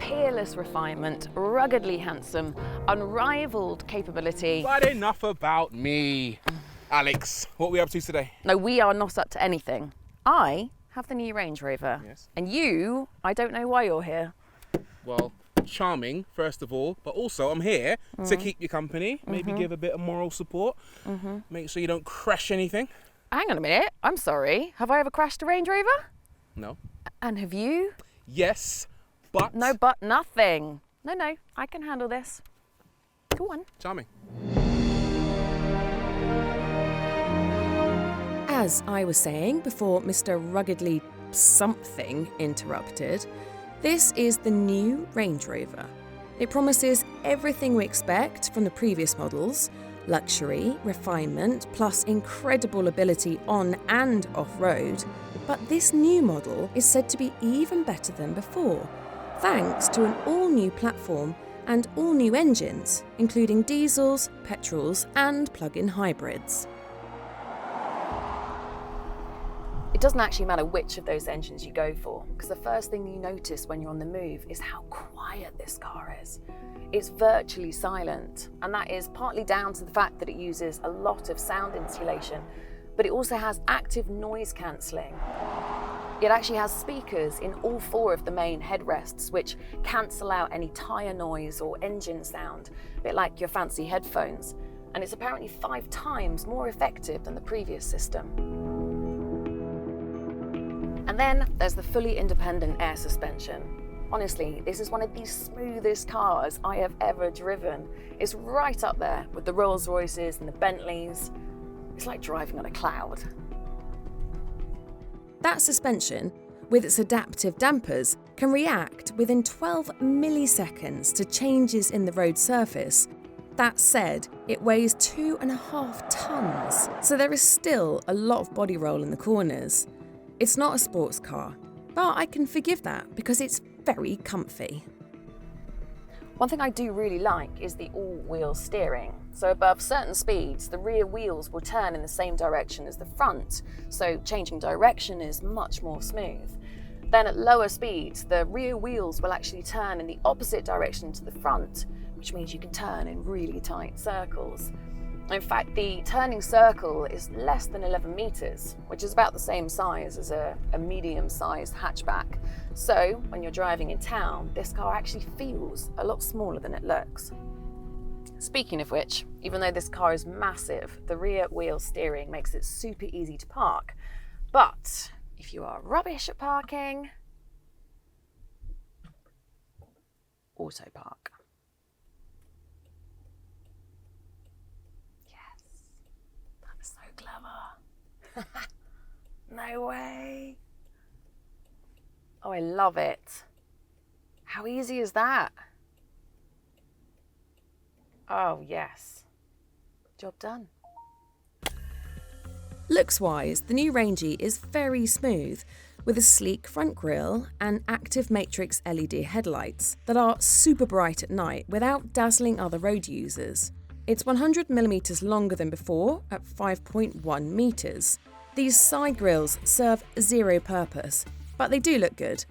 peerless refinement, ruggedly handsome, unrivaled capability. But enough about me. Alex, what are we up to today? No, we are not up to anything. I have the new Range Rover. Yes. And you, I don't know why you're here. Well, charming, first of all, but also I'm here to keep you company, maybe give a bit of moral support, make sure you don't crash anything. Hang on a minute, I'm sorry. Have I ever crashed a Range Rover? No. And have you? Yes, but... No, but nothing. No, I can handle this. Go on. Charming. As I was saying before Mr. Ruggedly something interrupted, this is the new Range Rover. It promises everything we expect from the previous models: luxury, refinement, plus incredible ability on and off-road. But this new model is said to be even better than before, thanks to an all-new platform and all-new engines, including diesels, petrols, and plug-in hybrids. It doesn't actually matter which of those engines you go for, because the first thing you notice when you're on the move is how quiet this car is. It's virtually silent, and that is partly down to the fact that it uses a lot of sound insulation, but it also has active noise cancelling. It actually has speakers in all 4 of the main headrests, which cancel out any tyre noise or engine sound, a bit like your fancy headphones, and it's apparently 5 times more effective than the previous system. And then there's the fully independent air suspension. Honestly, this is one of the smoothest cars I have ever driven. It's right up there with the Rolls Royces and the Bentleys. It's like driving on a cloud. That suspension, with its adaptive dampers, can react within 12 milliseconds to changes in the road surface. That said, it weighs 2.5 tons, so there is still a lot of body roll in the corners. It's not a sports car, but I can forgive that because it's very comfy. One thing I do really like is the all-wheel steering. So above certain speeds, the rear wheels will turn in the same direction as the front, so changing direction is much more smooth. Then at lower speeds, the rear wheels will actually turn in the opposite direction to the front, which means you can turn in really tight circles. In fact, the turning circle is less than 11 meters, which is about the same size as a medium-sized hatchback. So when you're driving in town, this car actually feels a lot smaller than it looks. Speaking of which, even though this car is massive, the rear wheel steering makes it super easy to park. But if you are rubbish at parking, auto park. So clever. No way. Oh, I love it. How easy is that? Oh, yes. Job done. Looks-wise, the new Rangy is very smooth, with a sleek front grille and active matrix LED headlights that are super bright at night without dazzling other road users. It's 100mm longer than before, at 5.1 metres. These side grilles serve zero purpose, but they do look good.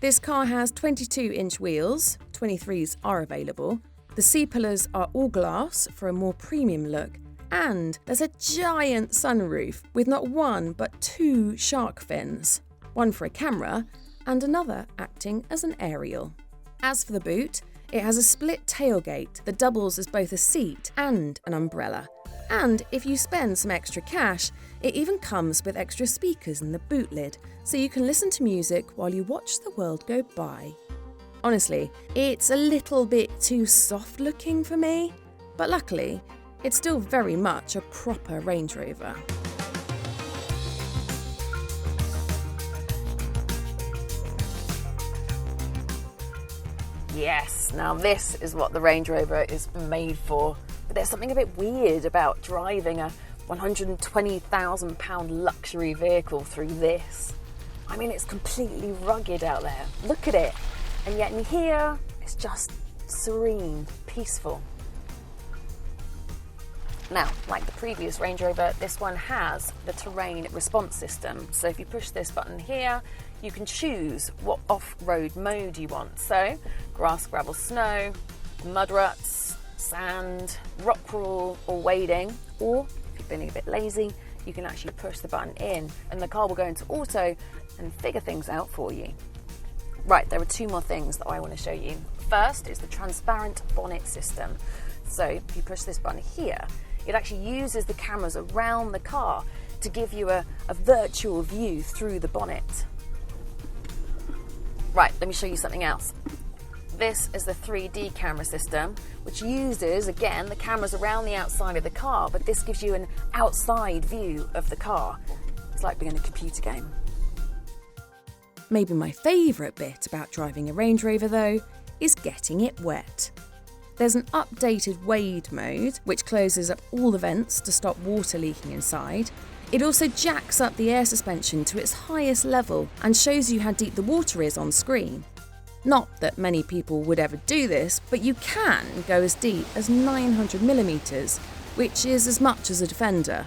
This car has 22-inch wheels, 23s are available. The C-pillars are all glass for a more premium look, and there's a giant sunroof with not 1 but 2 shark fins, one for a camera and another acting as an aerial. As for the boot, it has a split tailgate that doubles as both a seat and an umbrella. And if you spend some extra cash, it even comes with extra speakers in the boot lid, so you can listen to music while you watch the world go by. Honestly, it's a little bit too soft looking for me, but luckily, it's still very much a proper Range Rover. Yes, now this is what the Range Rover is made for. But there's something a bit weird about driving a £120,000 luxury vehicle through this. I mean, it's completely rugged out there. Look at it. And yet in here, it's just serene, peaceful. Now, like the previous Range Rover, this one has the terrain response system. So if you push this button here, you can choose what off-road mode you want. So grass, gravel, snow, mud ruts, sand, rock crawl, or wading. Or if you're feeling a bit lazy, you can actually push the button in and the car will go into auto and figure things out for you. Right, there are two more things that I want to show you. First is the transparent bonnet system. So if you push this button here, it actually uses the cameras around the car to give you a virtual view through the bonnet. Right, let me show you something else. This is the 3D camera system, which uses, again, the cameras around the outside of the car, but this gives you an outside view of the car. It's like being in a computer game. Maybe my favourite bit about driving a Range Rover, though, is getting it wet. There's an updated wade mode, which closes up all the vents to stop water leaking inside. It also jacks up the air suspension to its highest level and shows you how deep the water is on screen. Not that many people would ever do this, but you can go as deep as 900mm, which is as much as a Defender.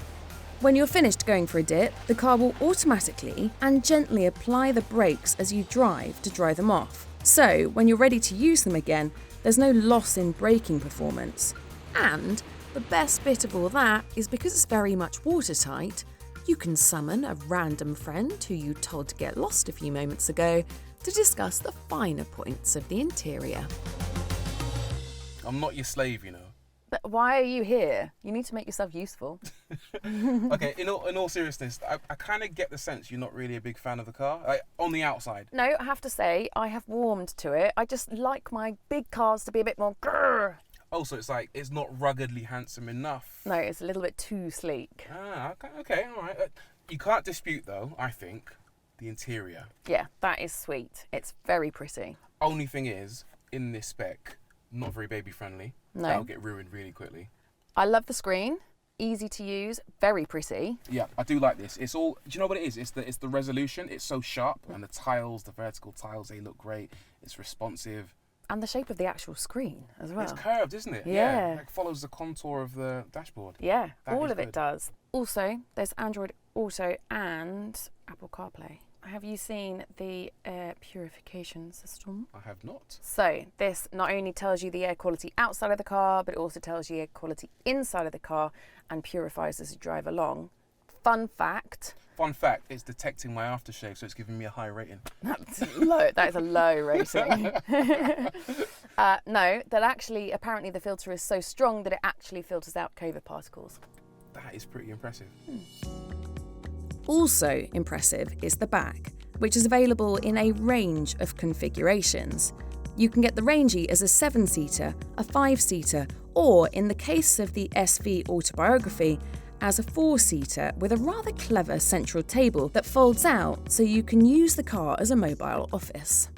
When you're finished going for a dip, the car will automatically and gently apply the brakes as you drive to dry them off. So, when you're ready to use them again, there's no loss in braking performance. And the best bit of all that is because it's very much watertight, you can summon a random friend who you told to get lost a few moments ago to discuss the finer points of the interior. I'm not your slave, you know. But why are you here? You need to make yourself useful. Okay, in all seriousness, I kind of get the sense you're not really a big fan of the car, like, on the outside. No, I have to say, I have warmed to it. I just like my big cars to be a bit more grrr. Oh, so it's like, it's not ruggedly handsome enough. No, it's a little bit too sleek. Ah, okay, all right. You can't dispute, though, I think, the interior. Yeah, that is sweet. It's very pretty. Only thing is, in this spec, not very baby friendly. No. That'll get ruined really quickly. I love the screen. Easy to use, very pretty. Yeah, I do like this. It's all, do you know what it is? It's the resolution. It's so sharp, and the tiles, the vertical tiles, they look great. It's responsive. And the shape of the actual screen as well. It's curved, isn't it? Yeah. Like follows the contour of the dashboard. Yeah, That all is of it good. does. Also, there's Android Auto and Apple CarPlay. Have you seen the air purification system? I have not. So this not only tells you the air quality outside of the car, but it also tells you air quality inside of the car and purifies as you drive along. Fun fact. Fun fact, it's detecting my aftershave, so it's giving me a high rating. That's low. That is a low rating. No, that actually, apparently the filter is so strong that it actually filters out COVID particles. That is pretty impressive. Also impressive is the back, which is available in a range of configurations. You can get the Rangey as a 7-seater, a 5-seater, or in the case of the SV Autobiography, as a 4-seater with a rather clever central table that folds out so you can use the car as a mobile office.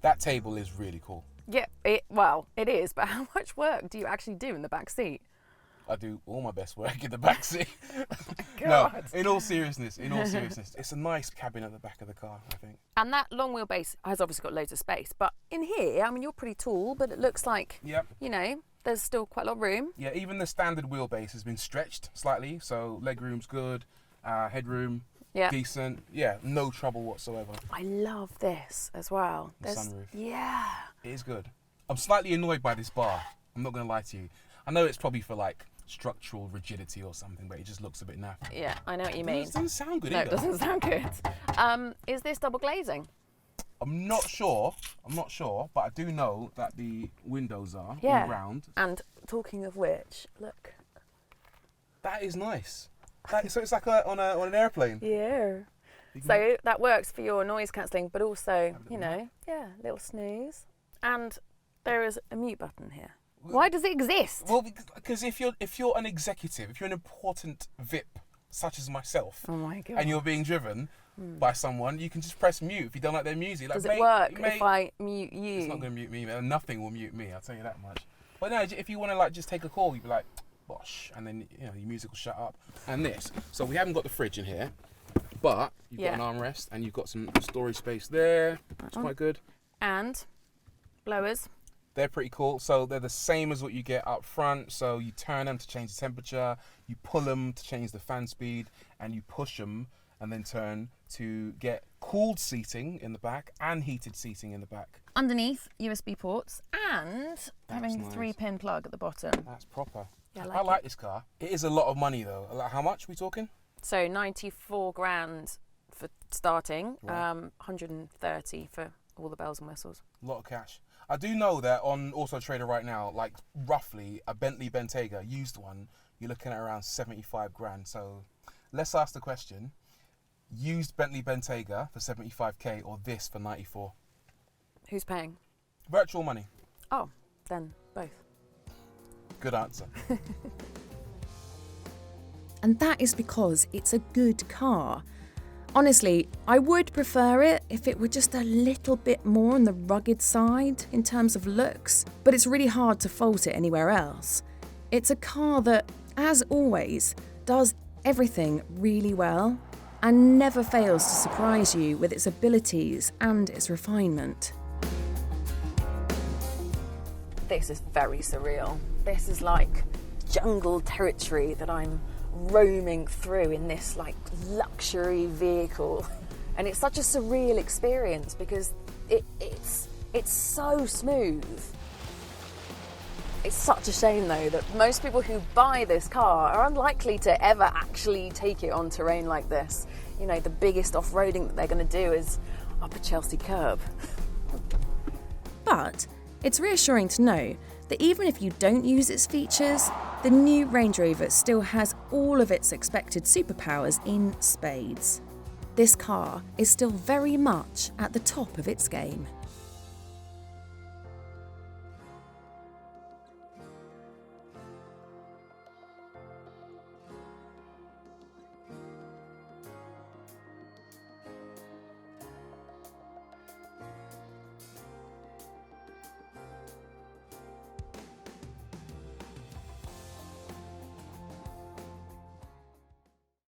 That table is really cool. Yeah, it is, but how much work do you actually do in the back seat? I do all my best work in the back seat. God. No, in all seriousness, it's a nice cabin at the back of the car, I think. And that long wheelbase has obviously got loads of space, but in here, I mean, you're pretty tall, but it looks like, Yep. you know, there's still quite a lot of room. Yeah, even the standard wheelbase has been stretched slightly, so legroom's good, headroom, Yeah. decent. Yeah, no trouble whatsoever. I love this as well. The sunroof. Yeah. It is good. I'm slightly annoyed by this bar. I'm not going to lie to you. I know it's probably for like structural rigidity or something, but it just looks a bit naff. Yeah, I know what you mean. It doesn't sound good No, either. it doesn't sound good. Is this double glazing? I'm not sure, but I do know that the windows are Yeah. all round. And talking of which, look. That is nice. So it's like on an airplane. Yeah. You can- So that works for your noise cancelling, but also, Have a you little know, yeah, little snooze. And there is a mute button here. Why does it exist? Well, because if you're an executive, if you're an important VIP such as myself, Oh my god. and you're being driven by someone, you can just press mute if you don't like their music. Like, Does it mate, work mate, if I mute you? It's not going to mute me, man. Nothing will mute me, I'll tell you that much. But no, if you want to like just take a call, you'd be like, bosh, and then you know your music will shut up. And this, so we haven't got the fridge in here, but you've Yeah. got an armrest and you've got some storage space there. That's quite good. And blowers. They're pretty cool. So they're the same as what you get up front. So you turn them to change the temperature, you pull them to change the fan speed, and you push them and then turn to get cooled seating in the back and heated seating in the back. Underneath, USB ports and having nice. a 3-pin plug at the bottom. That's proper. Yeah, I like this car. It is a lot of money though. Like, how much are we talking? So 94 grand for starting, Right. 130 for all the bells and whistles. A lot of cash. I do know that on Auto Trader right now, like roughly a Bentley Bentayga used one, you're looking at around 75 grand. So let's ask the question: used Bentley Bentayga for 75k or this for 94? Who's paying? Virtual money. Oh, then both. Good answer. And that is because it's a good car. Honestly, I would prefer it if it were just a little bit more on the rugged side in terms of looks, but it's really hard to fault it anywhere else. It's a car that, as always, does everything really well and never fails to surprise you with its abilities and its refinement. This is very surreal. This is like jungle territory that I'm roaming through in this like luxury vehicle, and it's such a surreal experience because it's so smooth. It's such a shame though that most people who buy this car are unlikely to ever actually take it on terrain like this. You know, the biggest off-roading that they're going to do is up a Chelsea curb. But it's reassuring to know that even if you don't use its features, the new Range Rover still has all of its expected superpowers in spades. This car is still very much at the top of its game.